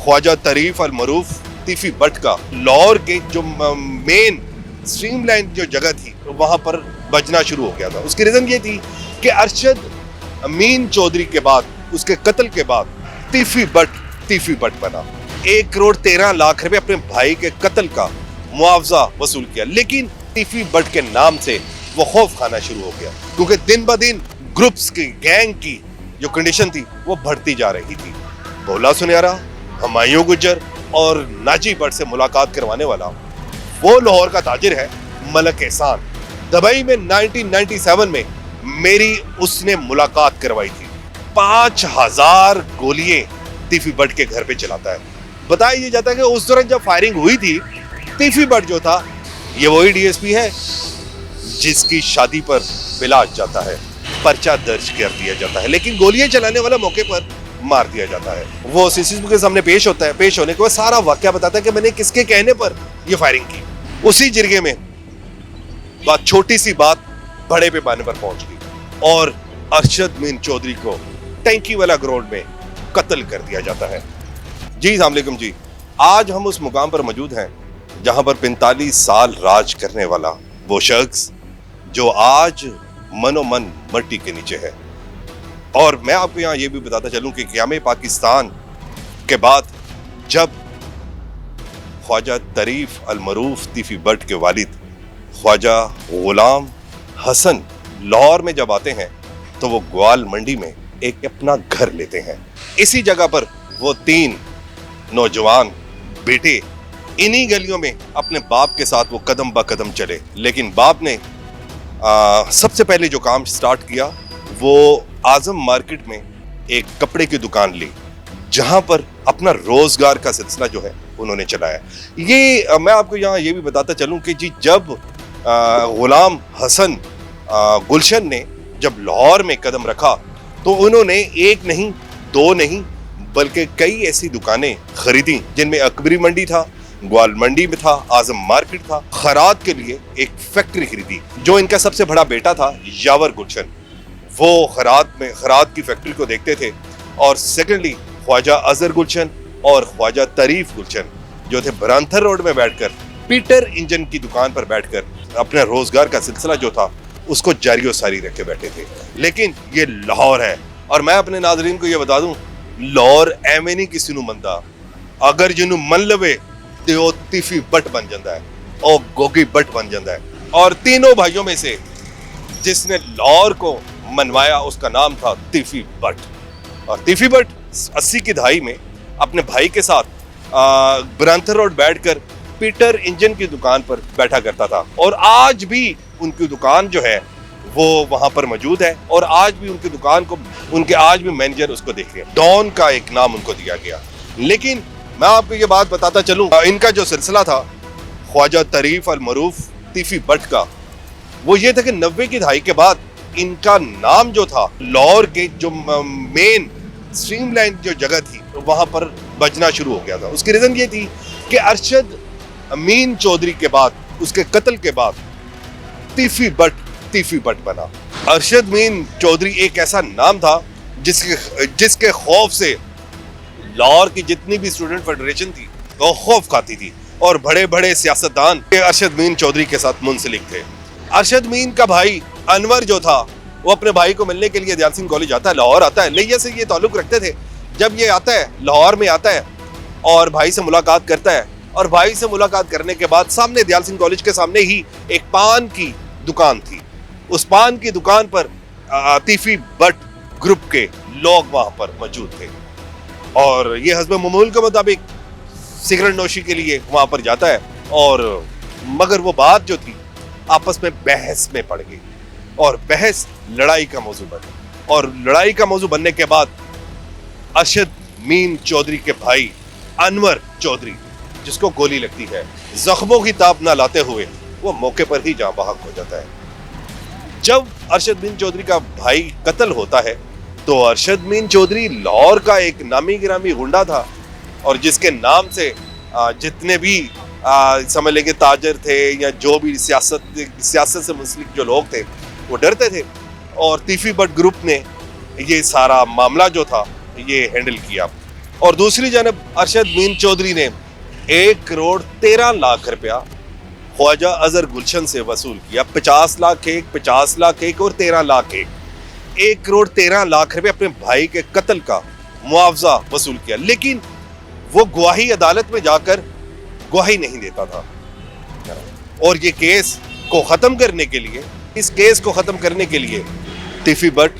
ख्वाजा तरीफ अल मरूफ तीफी बट का लाहौर के जो मेन स्ट्रीमलाइन जो जगह थी वहां पर बजना शुरू हो गया था। उसकी रीजन ये थी कि अरशद अमीन चौधरी के बाद, उसके कत्ल के बाद तीफी बट बना। 1,13,00,000 रुपए अपने भाई के कत्ल का मुआवजा वसूल किया, लेकिन तीफी बट के नाम से वो खौफ खाना शुरू हो गया, क्योंकि दिन ब दिन ग्रुप्स की, गैंग की जो कंडीशन थी वो बढ़ती जा रही थी। भोला सुनहरा, हुमायूं गुज्जर और नाजी भट्ट से मुलाकात करवाने वाला वो लाहौर का ताजिर है मलक एहसान। दुबई में 1997 में मेरी उसने मुलाकात करवाई थी। 5000 गोलियां तीफी बट के घर पे चलाता है। बताया ये जाता है कि उस दौरान जब फायरिंग हुई थी, तीफी बट जो था ये वही डीएसपी है जिसकी शादी पर बिलाज जाता है, पर्चा दर्ज कर दिया जाता है, लेकिन गोलियां चलाने वाला मौके पर मार दिया जाता है। वो सीसीटीवी के सामने पेश होता है। पेश होने के बाद सारा वाकया बताता है कि मैंने किसके कहने पर ये फायरिंग की। उसी जिरगे में बात, छोटी सी बात बड़े पैमाने पर पहुंच गई और अरशद मीन चौधरी को टैंकी वाला ग्राउंड में कत्ल कर दिया जाता है। जी अस्सलाम वालेकुम जी, आज हम उस मुकाम पर मौजूद हैं जहां पर 45 साल राज करने वाला वो शख्स जो आज मनोमन मट्टी के नीचे है। और मैं आपको यहाँ ये भी बताता चलूं कि क़याम पाकिस्तान के बाद जब ख्वाजा तरीफ अल मरूफ तीफी बट के वालिद ख्वाजा गुलाम हसन लाहौर में जब आते हैं तो वो ग्वाल मंडी में एक अपना घर लेते हैं। इसी जगह पर वो 3 नौजवान बेटे इन्हीं गलियों में अपने बाप के साथ वो कदम ब कदम चले, लेकिन बाप ने सबसे पहले जो काम स्टार्ट किया वो आजम मार्केट में एक कपड़े की दुकान ली, जहां पर अपना रोजगार का सिलसिला जो है उन्होंने चलाया। ये मैं आपको यहाँ ये भी बताता चलूं कि जी जब गुलाम हसन गुलशन ने जब लाहौर में कदम रखा तो उन्होंने एक नहीं, 2 नहीं, बल्कि कई ऐसी दुकानें खरीदी जिनमें अकबरी मंडी था, ग्वाल मंडी में था, आजम मार्केट था। खराद के लिए एक फैक्ट्री खरीदी। जो इनका सबसे बड़ा बेटा था यावर गुलशन, वो खराद की फैक्ट्री को देखते थे। और सेकेंडली ख्वाजा अजहर गुलशन और ख्वाजा तरीफ गुलशन जो थे बरांथर रोड में बैठकर पीटर इंजन की दुकान पर बैठकर अपने रोजगार का सिलसिला जो था उसको जारी सारी रखे बैठे थे। लेकिन ये लाहौर है और मैं अपने नाजरीन को ये बता दूं, लाहौर एवें नहीं किसी नू मनदा, अगर जिन्हों मन लवे तो तीफी बट बन जाता है और गोगी बट बन जाता है। और तीनों भाइयों में से जिसने लाहौर को मनवाया उसका नाम था तीफी बट। और तीफी बट 80 की दहाई में अपने भाई के साथ बरांथर रोड बैठकर पीटर इंजन की दुकान पर बैठा करता था और आज भी उनकी दुकान जो है वो वहां पर मौजूद है और आज भी उनकी दुकान को आज भी मैनेजर उसको देख रहे हैं। डॉन का एक नाम उनको दिया गया। लेकिन मैं आपको ये बात बताता चलूं, इनका जो सिलसिला था ख्वाजा तरीफ अल मरूफ तीफी बट का, वो ये था कि 90 की दहाई के बाद इनका नाम जो था लाहौर के जो मेन स्ट्रीमलाइन जो जगह थी वहां पर बजना शुरू हो गया था। उसकी रीजन ये थी कि अरशद अमीन चौधरी के बाद, उसके कत्ल के बाद तीफी बट बना। अरशद मीन चौधरी एक ऐसा नाम था जिसके खौफ से लाहौर की जितनी भी स्टूडेंट फेडरेशन थी वो खौफ खाती थी और बड़े बड़े सियासतदान अरशद मीन चौधरी के साथ मुंसलिक थे। अरशद मीन का भाई अनवर जो था वो अपने भाई को मिलने के लिए दयाल सिंह कॉलेज आता है, लाहौर आता है। लिया से ये ताल्लुक रखते थे। जब ये आता है लाहौर में आता है और भाई से मुलाकात करता है और भाई से मुलाकात करने के बाद सामने दयाल सिंह कॉलेज के सामने ही एक पान की दुकान थी। उस पान की दुकान पर तीफी बट ग्रुप के लोग वहां पर मौजूद थे और ये हस्ब मामूल के मुताबिक सिगरेट नोशी के लिए वहां पर जाता है और मगर वो बात जो थी आपस में बहस में पड़ गई और बहस लड़ाई का मौजू बनी और लड़ाई का मौजू बनने के बाद अरशद मीन चौधरी के भाई अनवर चौधरी जिसको गोली लगती है, जख्मों की ताप ना लाते हुए वो मौके पर ही जाँ बहक हो जाता है। जब अरशद मीन चौधरी का भाई कत्ल होता है तो अरशद मीन चौधरी लाहौर का एक नामी गिरामी गुंडा था और जिसके नाम से जितने भी समझ लेंगे ताजर थे या जो भी सियासत से मुंसलिक जो लोग थे वो डरते थे और तीफी बट ग्रुप ने ये सारा मामला जो था ये हैंडल किया। और दूसरी जानब अरशद मीन चौधरी ने 1 करोड़ 13 लाख रुपया ख्वाजा अजहर गुलशन से वसूल किया। 50 लाख एक, 50 लाख एक और 13 लाख एक, 1 करोड़ 13 लाख रुपए अपने भाई के कत्ल का मुआवजा वसूल किया। लेकिन वो गवाही अदालत में जाकर गवाही नहीं देता था। और ये केस को खत्म करने के लिए, इस केस को खत्म करने के लिए तीफी भट्ट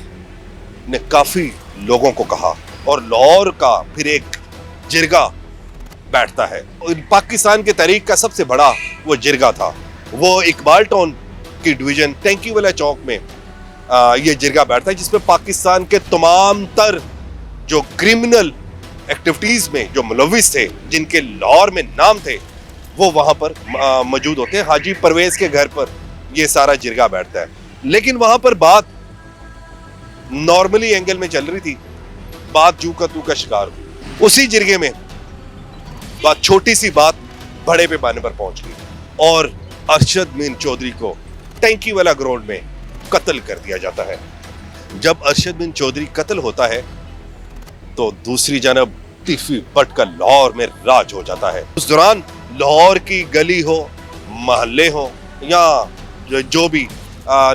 ने काफी लोगों को कहा और लाहौर का फिर एक जिरगा बैठता है। पाकिस्तान के तहरीक का सबसे बड़ा वो जिरगा था। वो इकबाल टाउन की डिवीजन टैंकी वाला चौक में ये जिरगा बैठता है, जिसमें पाकिस्तान के तमाम तर जो क्रिमिनल एक्टिविटीज में जो मुलविस थे, जिनके लाहौर में नाम थे, वो वहां पर मौजूद होते हैं। हाजी परवेज के घर पर ये सारा जिरगा बैठता है। लेकिन वहां पर बात नॉर्मली एंगल में चल रही थी, बात जू का तू का शिकार हुई। उसी जिरगे में बात, छोटी सी बात बड़े पैमाने पर पहुंच गई और अरशद मीन चौधरी को टैंकी वाला ग्राउंड में कत्ल कर दिया जाता है। जब अरशद मीन चौधरी कत्ल होता है तो दूसरी जानब तीफी भट्ट का लाहौर में राज हो जाता है। उस दौरान लाहौर की गली हो, महल्ले हो, या जो भी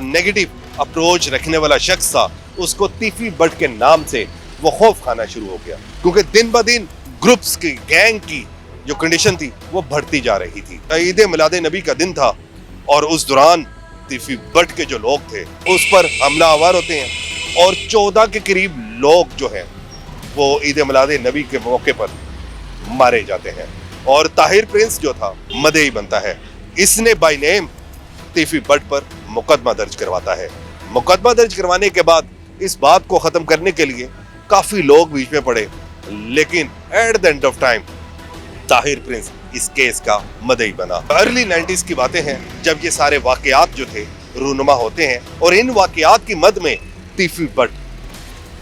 नेगेटिव अप्रोच रखने वाला शख्स था, उसको तीफी भट्ट के नाम से वो खौफ खाना शुरू हो गया। क्योंकि दिन ब दिन ग्रुप्स की, गैंग की जो कंडीशन थी वो बढ़ती जा रही थी। ईद मिलाद नबी का दिन था और उस दौरान तीफी भट्ट के जो लोग थे उस पर हमला आवर होते हैं और 14 के करीब लोग जो हैं वो ईद मिलाद नबी के मौके पर मारे जाते हैं। और ताहिर प्रिंस जो था मदई बनता है। इसने बाय नेम तीफी भट्ट पर मुकदमा दर्ज करवाता है। मुकदमा दर्ज करवाने के बाद इस बात को खत्म करने के लिए काफी लोग बीच में पड़े, लेकिन at the end of time Tahir Prince इस केस का मदई बना। अर्ली 90s की बातें हैं जब ये सारे वाकयात जो थे रूनुमा होते हैं और इन वाकयात की मद में तीफी भट्ट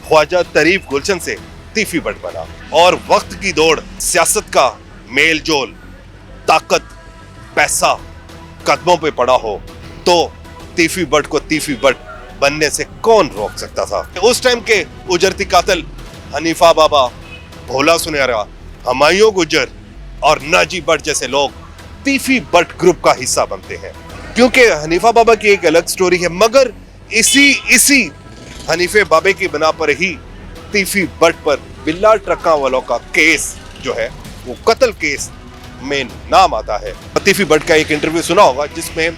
ख्वाजा तरीफ गुलशन से तीफी भट्ट बना। और वक्त की दौड़, सियासत का मेल जोल, ताकत, पैसा कदमों पे पड़ा हो तो तीफी भट्ट को तीफी भट्ट बनने से कौन रोक सकता था। उस टाइम के उजरती कातिल हनीफा बाबा, भोला सुनहरा, हुमायूं गुजर और नाजी भट्ट जैसे लोग तीफी भट्ट ग्रुप का हिस्सा बनते हैं। क्योंकि हनीफा बाबा की एक अलग स्टोरी है, मगर इसी हनीफे बाबे की बना पर ही तीफी भट्ट पर बिल्ला ट्रका वालों का केस जो है वो कत्ल केस में नाम आता है। तीफी भट्ट का एक इंटरव्यू सुना होगा जिसमें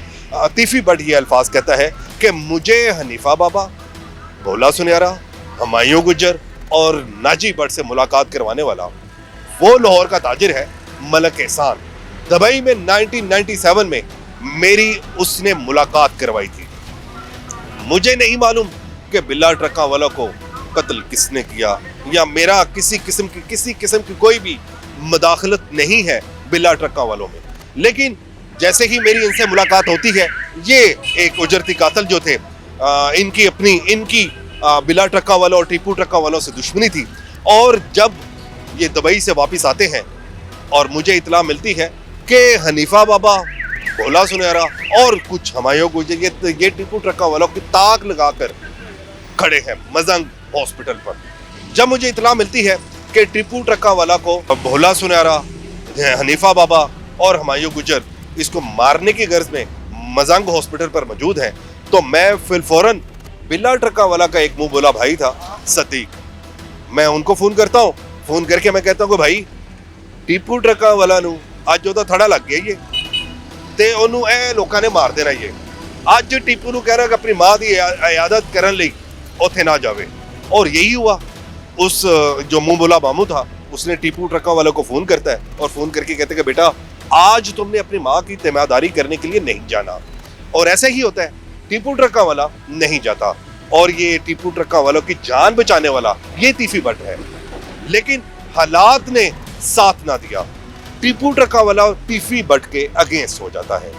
तीफी भट्ट ये अल्फाज कहता है कि मुझे हनीफा बाबा, भोला सुनहरा, हुमायूं गुजर और नाजी भट्ट से मुलाकात करवाने वाला वो लाहौर का ताजिर है मलक एहसान। दुबई में 1997 में मेरी उसने मुलाकात करवाई थी। मुझे नहीं मालूम कि बिल्ला ट्रका वालों को कत्ल किसने किया या मेरा किसी किस्म की कोई भी मुदाखलत नहीं है बिल्ला ट्रका वालों में। लेकिन जैसे ही मेरी इनसे मुलाकात होती है, ये एक उजरती कातिल जो थे, इनकी बिल्ला ट्रका वालों और टीपू ट्रका वालों से दुश्मनी थी। और जब ये दुबई से वापस आते हैं और मुझे इतला मिलती है कि हनीफा बाबा, भोला सुनहरा और कुछ हुमायूं गुजर ये टीपू ट्रका वालों की ताक लगाकर खड़े हैं मजंग हॉस्पिटल पर। जब मुझे इतला मिलती है कि टीपू ट्रका वाला को भोला सुनहरा, हनीफा बाबा और हुमायूं गुजर इसको मारने की गर्ज में मजंग हॉस्पिटल पर मौजूद हैं, तो मैं फिलफौरन बिल्ला ट्रका वाला का एक मुंह बोला भाई था सदीक, मैं उनको फोन करता हूँ। फोन करके मैं कहता हूँ कि भाई टीपू ट्रका वाला नू ਅੱਜ ਉਹਦਾ ਥੜਾ ਲੱਗ ਗਿਆ ਇਹ ਤੇ ਉਹਨੂੰ ਇਹ ਲੋਕਾਂ ਨੇ ਮਾਰ ਦੇਣਾ ਇਹ। ਅੱਜ टीपू ਨੂੰ ਕਹਿ ਰਿਹਾ ਕਿ ਆਪਣੀ ਮਾਂ ਦੀ ਇਆदत ਕਰਨ ਲਈ ਉੱਥੇ ना जावे। और यही हुआ। उस जो मुंह बोला मामू था उसने टीपू ट्रका वालों को फोन करता है और फोन करके कहते कि बेटा आज तुमने अपनी माँ की तीमारदारी करने के लिए नहीं जाना। और ऐसा ही होता है, टीपू ट्रका वाला नहीं जाता और ये टीपू ट्रका वालों की जान बचाने वाला ये तीफी भट्ट है। लेकिन हालात ने साथ ना दिया, टीपू ट्रका वाला तीफी भट्ट के अगेंस्ट हो जाता है।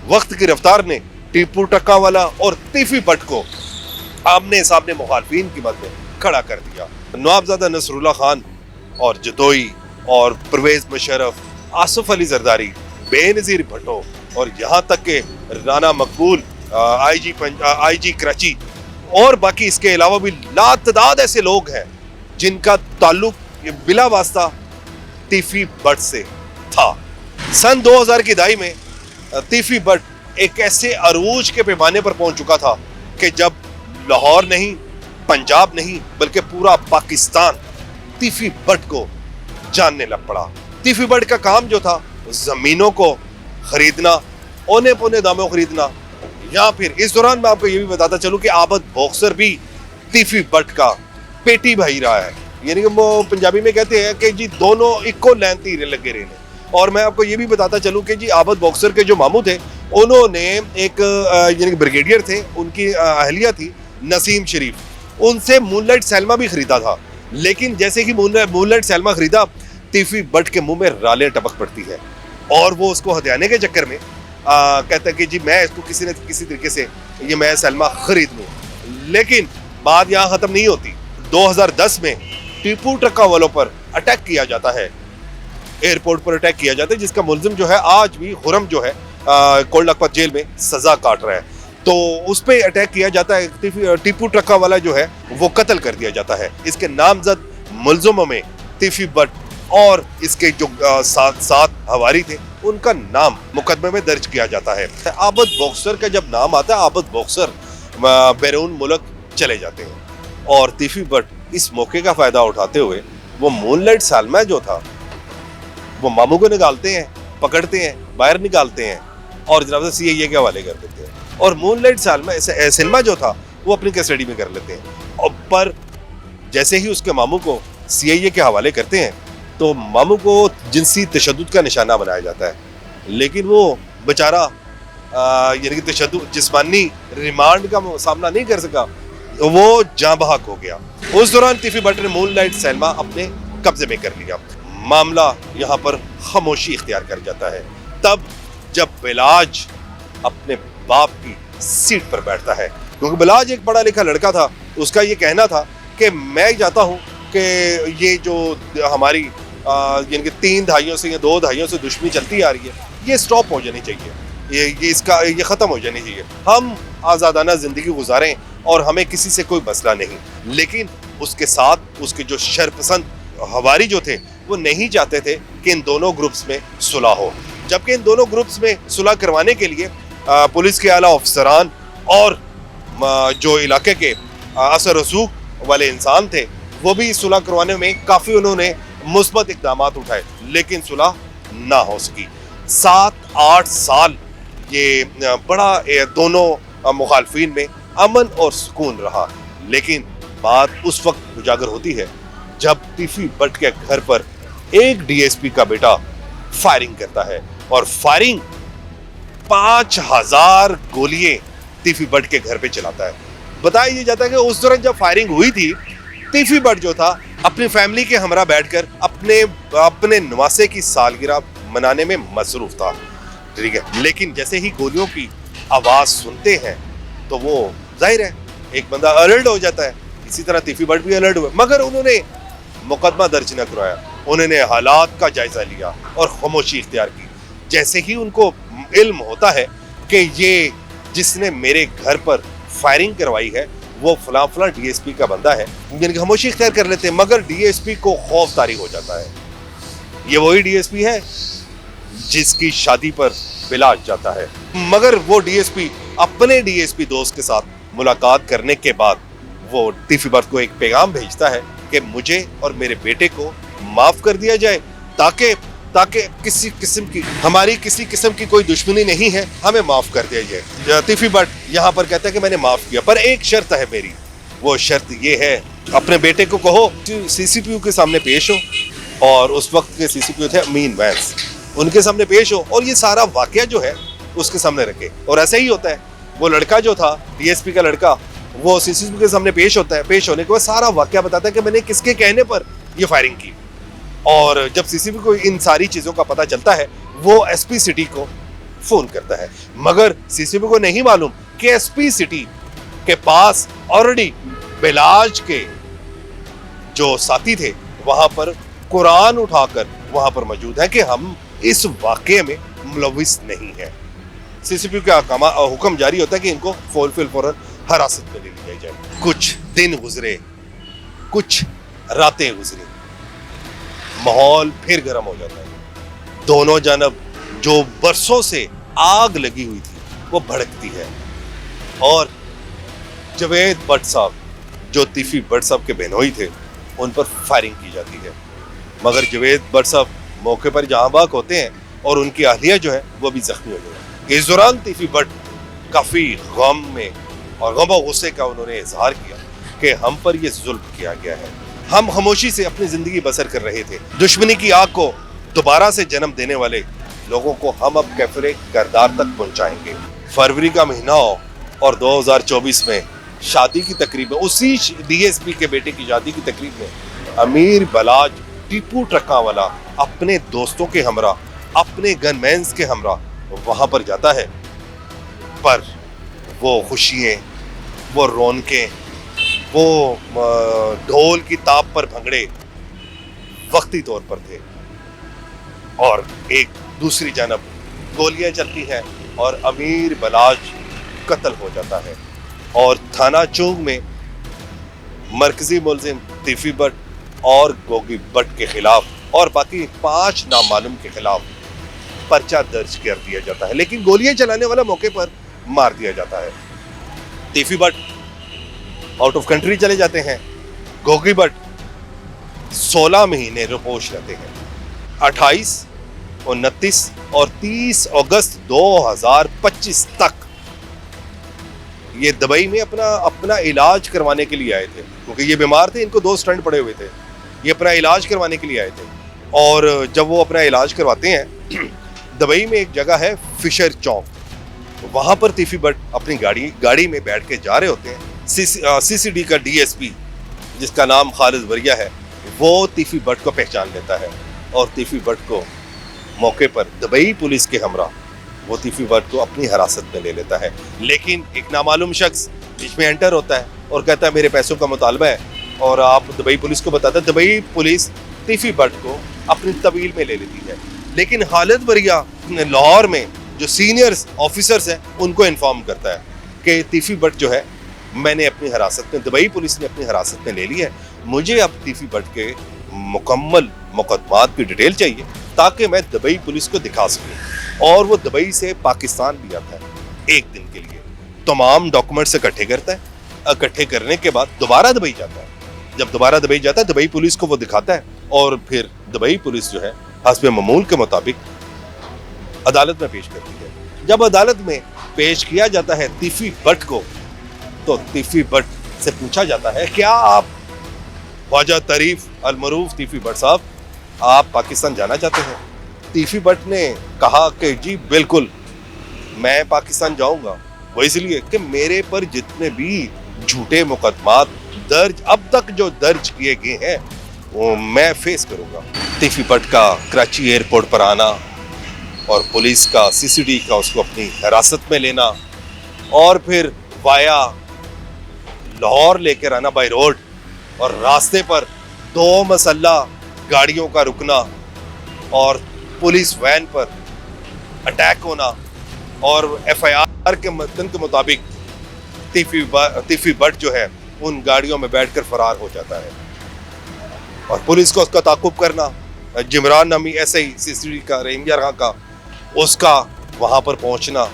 वक्त की रफ्तार ने टीपू ट्रका वाला और तीफी भट्ट को आमने सामने मुखालफिन की मद में खड़ा कर दिया। नवाबजादा नसरुल्लाह खान और जदोई और परवेज मुशर्रफ, आसिफ अली जरदारी, बेनज़ीर भट्टो और यहाँ तक के राना मकबूल, आईजी कराची और बाकी इसके अलावा भी लातादाद ऐसे लोग हैं जिनका ताल्लुक ये बिला वास्ता तीफी बट से था। सन 2000 की दहाई में तीफी बट एक ऐसे अरूज के पैमाने पर पहुंच चुका था कि जब लाहौर नहीं, पंजाब नहीं, बल्कि पूरा पाकिस्तान तीफी बट को जानने लग पड़ा। तीफी बट का काम जो था जमीनों को खरीदना, औने पौने दामों खरीदना, या फिर इस दौरान मैं आपको ये भी बताता चलूं कि आबद बॉक्सर भी तीफी बट का पेटी भाई रहा है। यानी कि वो पंजाबी में कहते हैं कि जी दोनों इक्को लैन तीरे लगे रहने। और मैं आपको ये भी बताता चलूं कि जी आबद बॉक्सर के जो मामू थे, उन्होंने एक यानी कि ब्रिगेडियर थे, उनकी अहलिया थी नसीम शरीफ, उनसे मूनलाइट सैल्मा भी खरीदा था। लेकिन जैसे ही मूनलाइट सैल्मा खरीदा, तीफी बट के मुंह में रालें टपक पड़ती है और वो उसको हथियाने के चक्कर में कहता है कि जी मैं इसको किसी न किसी तरीके से ये मैं सैल्मा खरीद लूँ। लेकिन बात यहाँ खत्म नहीं होती। 2010 में टीपू ट्रक्का वालों पर अटैक किया जाता है, एयरपोर्ट पर अटैक किया जाता है, जिसका मुल्जिम जो है आज भी खुरम जो है कोल्ड लखपत जेल में सजा काट रहा है। तो उस पर अटैक किया जाता है, टीपू ट्रक्का वाला जो है वो कत्ल कर दिया जाता है। इसके नामजद मुल्जिमों में तीफी बट और इसके जो सात हवारी थे, उनका नाम मुकदमे में दर्ज किया जाता है। आबद बॉक्सर का जब नाम आता है, आबद बॉक्सर बैरून मुल्क चले जाते हैं और तीफी बट इस मौके का फायदा उठाते हुए वो मूनलाइट सैल्मा जो था वो मामू को निकालते हैं, पकड़ते हैं, बाहर निकालते हैं और जनाब सीआईए के हवाले कर देते हैं। और मूनलाइट सैल्मा जो था वो अपनी कस्टडी में कर लेते हैं। और पर जैसे ही उसके मामू को सीआईए के हवाले करते हैं तो मामू को जिनसी तशद्दुद का निशाना बनाया जाता है, लेकिन वो बेचारा यानी कि तशद्दुद जिस्मानी रिमांड का सामना नहीं कर सका, वो जाँ बहक हो गया। उस दौरान तीफी बट ने मूनलाइट सैल्मा अपने कब्जे में कर लिया। मामला यहाँ पर खामोशी इख्तियार कर जाता है। तब जब बिलाज अपने बाप की सीट पर बैठता है, क्योंकि बिलाज एक पढ़ा लिखा लड़का था, उसका ये कहना था कि मैं चाहता हूँ कि ये जो हमारी यानी कि 3 दहाइयों से या 2 दहाइयों से दुश्मनी चलती आ रही है, ये स्टॉप हो जानी चाहिए, ये ख़त्म हो जानी चाहिए। हम आज़ादाना ज़िंदगी गुजारें और हमें किसी से कोई मसला नहीं। लेकिन उसके साथ उसके जो शरपसंद हवारी जो थे वो नहीं चाहते थे कि इन दोनों ग्रुप्स में सुलह हो, जबकि इन दोनों ग्रुप्स में सुलह करवाने के लिए पुलिस के आला अफसरान और जो इलाके के असर रसूख वाले इंसान थे वो भी सुलह करवाने में काफ़ी उन्होंने मुस्बत इक़दाम उठाए, लेकिन सुलह ना हो सकी। 7-8 साल ये बड़ा दोनों मुखालफिन में अमन और सुकून रहा। लेकिन बात उस वक्त उजागर होती है जब तीफी बट के घर पर एक डीएसपी का बेटा फायरिंग करता है और फायरिंग 5000 गोलियां तीफी बट के घर पे चलाता है। बताया जाता है कि उस दौरान जब फायरिंग हुई थी, तीफी बट जो था अपनी फैमिली के हमरा बैठकर अपने नवासे की सालगिरह मनाने में मसरूफ था, ठीक है। लेकिन जैसे ही गोलियों की आवाज सुनते हैं तो वो जाहिर है एक बंदा अलर्ट हो जाता है। इसी तरह तीफी बट भी अलर्ट हुए, मगर उन्होंने मुकदमा दर्ज न कराया, उन्होंने हालात का जायजा लिया और खामोशी इख्तियार की। जैसे ही उनको इल्म होता है कि ये जिसने मेरे घर पर फायरिंग करवाई है वो फलां फलां डीएसपी का बंदा है, यानी कि खामोशी इख्तियार कर लेते हैं। मगर डीएसपी को खौफ तारी हो जाता है, ये वही डीएसपी है जिसकी शादी पर बिलाज जाता है। मगर वो डीएसपी अपने डीएसपी दोस्त के साथ मुलाकात करने के बाद वो तीफी बट को एक पैगाम भेजता है कि मुझे और मेरे बेटे को माफ कर दिया जाए, ताकि किसी किस्म की कोई दुश्मनी नहीं है, हमें माफ कर दिया जाए। तीफी बट यहाँ पर कहता है कि मैंने माफ किया, पर एक शर्त है मेरी। वो शर्त ये है, अपने बेटे को कहो सीसीपीयू के सामने पेश हो, और उस वक्त के सीसीपीयू थे अमीन वैंस, उनके सामने पेश हो और ये सारा वाकया जो है उसके सामने रखे। और ऐसा ही होता है, वो लड़का जो था डीएसपी का लड़का, वो सीसीपीयू के सामने पेश होता है। पेश होने के बाद सारा वाकया बताता है कि मैंने किसके कहने पर ये फायरिंग की। और जब सीसीपी को इन सारी चीज़ों का पता चलता है, वो एसपी सिटी को फ़ोन करता है। मगर सीसीपी को नहीं मालूम कि एसपी सिटी के पास ऑलरेडी बिलाज के जो साथी थे वहाँ पर कुरान उठाकर वहाँ पर मौजूद है कि हम इस वाक़े में मुलविस नहीं है। सीसीपी का हुक्म जारी होता है कि इनको फौरन हिरासत में ले लिया जाए। कुछ दिन गुजरे, कुछ रातें गुजरी, माहौल फिर गर्म हो जाता है। दोनों जानब जो बरसों से आग लगी हुई थी वो भड़कती है और जवेद भट्ट साहब जो तीफी भट्ट साहब के बहनोई थे उन पर फायरिंग की जाती है, मगर जवेद भट्ट साहब मौके पर जहां बाग होते हैं और उनकी अहलिया जो है वो भी जख्मी हो गई। इस दौरान तीफी भट्ट काफी गम में और गम और गुस्से का उन्होंने इजहार किया कि हम पर यह जुल्म किया गया है, हम खामोशी से अपनी जिंदगी बसर कर रहे थे, दुश्मनी की आग को दोबारा से जन्म देने वाले लोगों को हम अब कैफरे करदार तक पहुंचाएंगे। फरवरी का महीना हो और 2024 में शादी की तकरीब में, उसी डीएसपी के बेटे की शादी की तकरीब में अमीर बलाज टीपू ट्रक्का वाला अपने दोस्तों के हमरा, अपने गनमैन्स के हमरा वहां पर जाता है, पर वो खुशियां, वो रौनकें, वो ढोल की ताप पर भंगड़े वक्ती तौर पर थे और एक दूसरी जानब गोलियां चलती हैं और अमीर बलाज कत्ल हो जाता है और थाना चौक में मरकजी मुलजिम तीफी भट्ट और गोगी भट्ट के खिलाफ और बाकी 5 नामालूम के खिलाफ पर्चा दर्ज कर दिया जाता है, लेकिन गोलियां चलाने वाला मौके पर मार दिया जाता है। तीफी भट्ट आउट ऑफ कंट्री चले जाते हैं, गोगी भट्ट 16 महीने रिपोश रहते हैं। 28, 29 और 30 अगस्त 2025 तक ये दुबई में अपना इलाज करवाने के लिए आए थे, क्योंकि ये बीमार थे, इनको 2 स्टंट पड़े हुए थे, ये अपना इलाज करवाने के लिए आए थे। और जब वो अपना इलाज करवाते हैं दुबई में एक जगह है फिशर चौक, वहां पर तीफी भट्ट अपनी गाड़ी में बैठ के जा रहे होते हैं। सीसीडी का डीएसपी जिसका नाम खालिद वरिया है वो तीफी भट्ट को पहचान लेता है और तीफी भट्ट को मौके पर दुबई पुलिस के हमरा वो तीफी भट्ट को अपनी हिरासत में ले लेता है, लेकिन एक नामालूम शख्स बीच में एंटर होता है और कहता है मेरे पैसों का मुतालबा है, और आप दुबई पुलिस को बताते हैं। दुबई पुलिस तीफी भट्ट को अपनी तवील में ले लेती है, लेकिन खालिद वरिया लाहौर में जो सीनियर्स ऑफिसर्स हैं उनको इन्फॉर्म करता है कि तीफी भट्ट जो है मैंने अपनी हिरासत में, दुबई पुलिस ने अपनी हिरासत में ले ली है, मुझे अब तीफी भट्ट के मुकम्मल मुकदमात की डिटेल चाहिए ताकि मैं दुबई पुलिस को दिखा सकूं। और वो दुबई से पाकिस्तान भी आता है 1 दिन के लिए, तमाम डॉक्यूमेंट्स इकट्ठे करता है, इकट्ठे करने के बाद दोबारा दुबई जाता है। जब दोबारा दुबई जाता है दुबई पुलिस को वो दिखाता है और फिर दुबई पुलिस जो है हस्ब मामूल के मुताबिक अदालत में पेश करती है। जब अदालत में पेश किया जाता है तीफी भट्ट को, तो तीफी भट्ट से पूछा जाता है क्या आप ख्वाजा तारीफ अल मरूफ तीफी भट्ट साहब आप पाकिस्तान जाना चाहते हैं? तीफी भट्ट ने कहा कि जी बिल्कुल मैं पाकिस्तान जाऊंगा, वो इसलिए कि मेरे पर जितने भी झूठे मुकदमात दर्ज अब तक जो दर्ज किए गए हैं वो मैं फेस करूंगा। तीफी भट्ट का कराची एयरपोर्ट पर आना और पुलिस का सीसीडी का उसको अपनी हिरासत में लेना और फिर वाया लाहौर लेकर आना बाय रोड, और रास्ते पर 2 मसल्ला गाड़ियों का रुकना और पुलिस वैन पर अटैक होना, और एफआईआर के मतन के मुताबिक तीफी भट्ट जो है उन गाड़ियों में बैठकर फरार हो जाता है और पुलिस को उसका ताकुब करना। जिमरान नामी ऐसे ही सीसीडी का रेंजर का उसका वहां पर पहुंचना,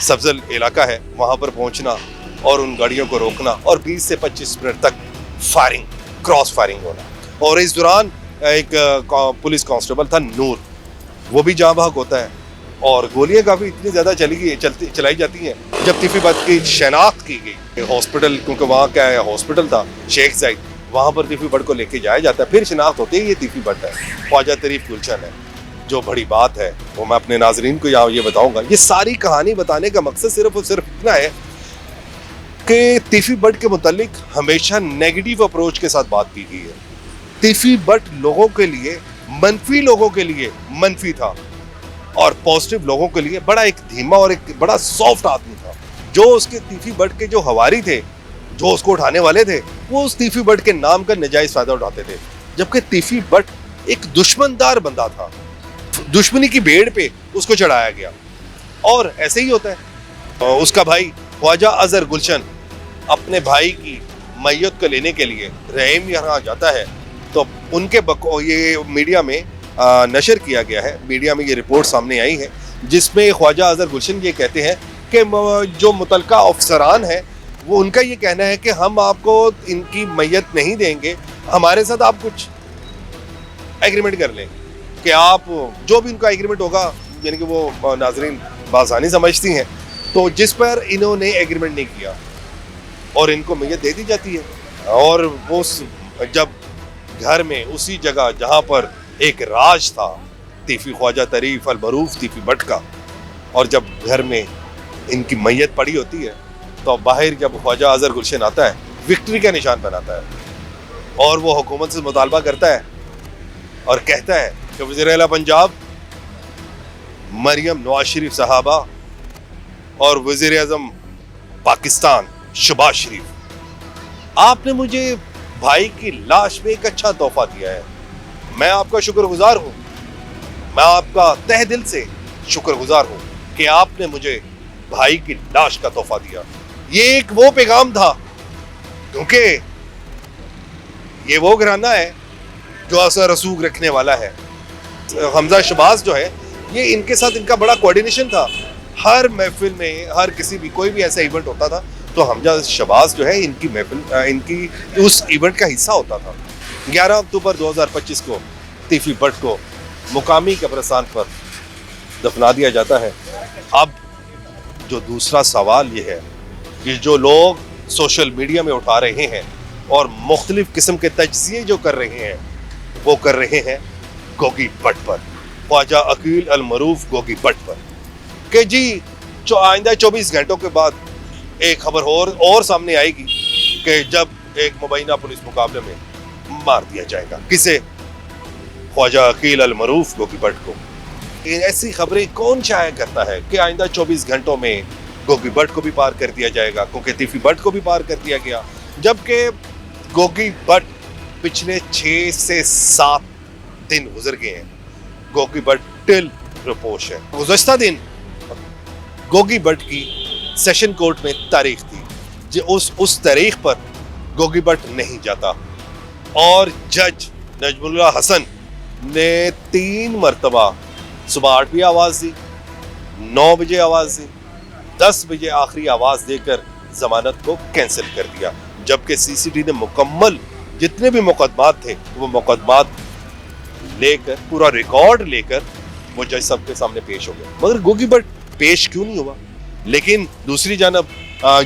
सब्जल इलाका है वहां पर पहुंचना और उन गाड़ियों को रोकना और 20 से 25 मिनट तक फायरिंग, क्रॉस फायरिंग होना। और इस दौरान एक पुलिस कांस्टेबल था नूर, वो भी जहाँ भाग होता है और गोलियां काफी इतनी ज्यादा चलाई जाती हैं। जब तीफी भट्ट की शनाख्त की गई हॉस्पिटल, क्योंकि वहाँ क्या है हॉस्पिटल था शेख जायद, वहाँ पर तीफी भट्ट को लेके जाया जाता है, फिर शनाख्त होती है ये तीफी भट्ट है, ख्वाजा तारीफ गुलशन है। जो बड़ी बात है वो मैं अपने नाजरीन को यहाँ ये बताऊंगा। ये सारी कहानी बताने का मकसद सिर्फ और सिर्फ इतना है कि तीफी भट्ट के मुतालिक हमेशा नेगेटिव अप्रोच के साथ बात की गई है। तीफी भट्ट लोगों के लिए, मनफी लोगों के लिए मनफी था और पॉजिटिव लोगों के लिए बड़ा एक धीमा और एक बड़ा सॉफ्ट आदमी था। जो उसके तीफी भट्ट के जो हवारी थे, जो उसको उठाने वाले थे, वो उस तीफी भट्ट के नाम का नाजायज फायदा उठाते थे, जबकि तीफी भट्ट एक दुश्मनदार बंदा था, दुश्मनी की भेड़ पे उसको चढ़ाया गया। और ऐसे ही होता है। उसका भाई ख्वाजा अजहर गुलशन अपने भाई की मैयत को लेने के लिए रहीम यहाँ जाता है तो उनके ये मीडिया में नशर किया गया है, मीडिया में ये रिपोर्ट सामने आई है, जिसमें ख्वाजा अजहर गुलशन ये कहते हैं कि जो मुतलका अफसरान है वो उनका ये कहना है कि हम आपको इनकी मैयत नहीं देंगे, हमारे साथ आप कुछ एग्रीमेंट कर लें कि आप जो भी उनका एग्रीमेंट होगा, यानी कि वो नाजरीन बासानी समझती हैं, तो जिस पर इन्होंने एग्रीमेंट नहीं किया और इनको मैयत दे दी जाती है। और वो जब घर में उसी जगह जहाँ पर एक राज था तीफी ख्वाजा तरीफ अल मरूफ तीफी भट्ट का, और जब घर में इनकी मैयत पड़ी होती है तो बाहर जब ख्वाजा अजहर गुलशन आता है विक्ट्री का निशान बनाता है और वो हुकूमत से मुतालबा करता है और कहता है कि वज़ीर आला पंजाब मरियम नवाज शरीफ साहबा और वज़ीर आज़म पाकिस्तान शहबाज शरीफ, आपने मुझे भाई की लाश में एक अच्छा तोहफा दिया है, मैं आपका शुक्रगुजार हूँ, मैं आपका तहे दिल से शुक्रगुजार हूँ कि आपने मुझे भाई की लाश का तोहफा दिया। ये एक वो पैगाम था, क्योंकि ये वो घराना है जो असर रसूख रखने वाला है। हमजा शहबाज जो है, ये इनके साथ इनका बड़ा कोऑर्डिनेशन था। हर महफिल में, हर किसी भी कोई भी ऐसा इवेंट होता था तो हमजा शहबाज जो है इनकी महफिल, इनकी उस इवेंट का हिस्सा होता था। 11 अक्टूबर 2025 को तीफी भट्ट को मुकामी कब्रिस्तान पर दफना दिया जाता है। अब जो दूसरा सवाल ये है कि जो लोग सोशल मीडिया में उठा रहे हैं और मुख्तलिफ किस्म के तज्जिए जो कर रहे हैं, वो कर रहे हैं गोगी भट्ट पर, ख्वाजा अकील अल मरूफ गोगी भट्ट पर, कि जी जो आइंदा 24 घंटों के बाद एक खबर और सामने आएगी कि जब एक मुबैना पुलिस मुकाबले में मार दिया जाएगा किसे, ख्वाजा अकील अल मरूफ गोगी भट्ट को। ऐसी खबरें कौन शाया करता है कि आइंदा 24 घंटों में गोगी भट्ट को भी पार कर दिया जाएगा, क्योंकि तीफी भट्ट को भी पार कर दिया गया, जबकि गोगी भट्ट पिछले 6 से 7 दिन गुजर गए हैं। गोगी भट्ट टिल रिपोर्ट है। गुज़श्ता दिन गोगी भट्ट की सेशन कोर्ट में तारीख थी, जो उस तारीख पर गोगी भट्ट नहीं जाता और जज नजमुल्लाह हसन ने 3 मरतबा सुबह 8 बजे आवाज़ दी, 9 बजे आवाज़ दी, 10 बजे आखिरी आवाज़ देकर जमानत को कैंसिल कर दिया, जबकि सीसीटी ने मुकम्मल जितने भी मुकदमात थे वो मुकदमात लेकर, पूरा रिकॉर्ड लेकर वो जज साहब के सामने पेश हो गया। मगर गोगी भट्ट पेश क्यों नहीं हुआ? लेकिन दूसरी जानब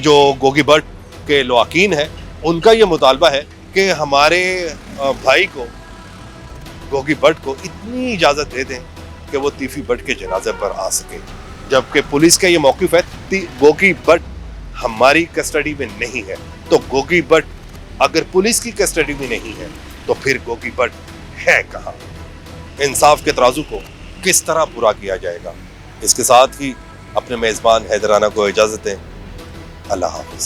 जो गोगी भट्ट के लवाकीन है, उनका ये मुतालबा है कि हमारे भाई को, गोगी भट्ट को इतनी इजाज़त दे दें कि वो तीफी भट्ट के जनाजे पर आ सके, जबकि पुलिस का ये मौक़िफ़ है गोगी भट्ट हमारी कस्टडी में नहीं है। तो गोगी भट्ट अगर पुलिस की कस्टडी में नहीं है तो फिर गोगी भट्ट है कहाँ? इंसाफ के तराजू को किस तरह पूरा किया जाएगा? इसके साथ ही अपने मेज़बान हैदराना को इजाज़त दें। अल्लाह हाफ़िज़।